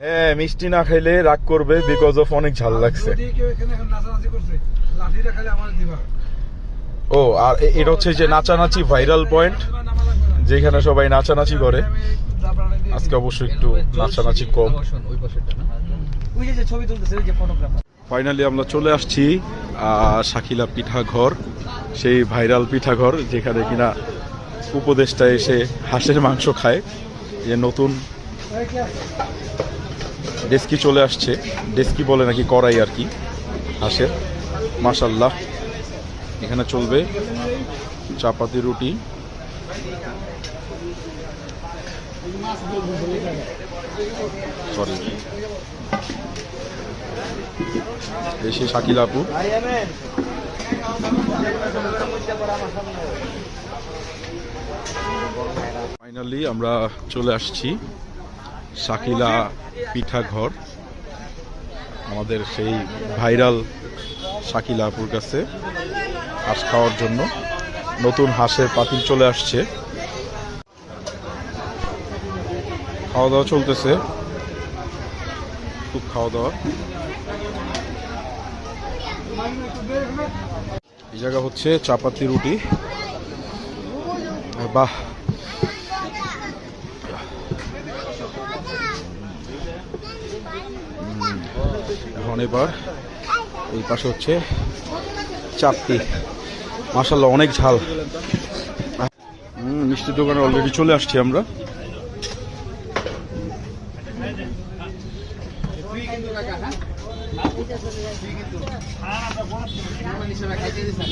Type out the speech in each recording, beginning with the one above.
হ্যাঁ, মিষ্টি না খাইলে রাগ করবে বিকজ অফ অনেক ঝাল লাগছে। ও আর এটা হচ্ছে যে নাচানাচি ভাইরাল পয়েন্ট, যেখানে সবাই নাচানাচি করে। আজকে অবশ্যই একটু নাচানাচি কম। ফাইনালি আমরা চলে আসছি শাকিলা পিঠাঘর, সেই ভাইরাল পিঠাঘর যেখানে কিনা উপদেষ্টা এসে হাঁসের মাংস খায়। যে নতুন ডেস্কি চলে আসছে, ডেস্কি বলে নাকি কড়াই আর কি হাঁসের। মাশাল্লাহ, এখানে চলবে চাপাতি রুটি, সরি এসে শাকিল আপু। ফাইনালি আমরা চলে আসছি শাকিলা পিঠাঘর, আমাদের সেই ভাইরাল শাকিলা আপুর কাছে হাঁস খাওয়ার জন্য। নতুন হাঁসের পাতিল চলে আসছে, খাওয়া দাওয়া চলতেছে, খুব খাওয়া দাওয়া। এই জায়গা হচ্ছে চাপাতি রুটি, বাহ এখন এবার এই পাশে হচ্ছে চাপটি। মাশাআল্লাহ অনেক ঝাল। মিষ্টির দোকানে অলরেডি চলে আসছি আমরা।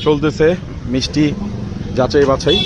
চলতেছে মিষ্টি যাচাই বাছাই।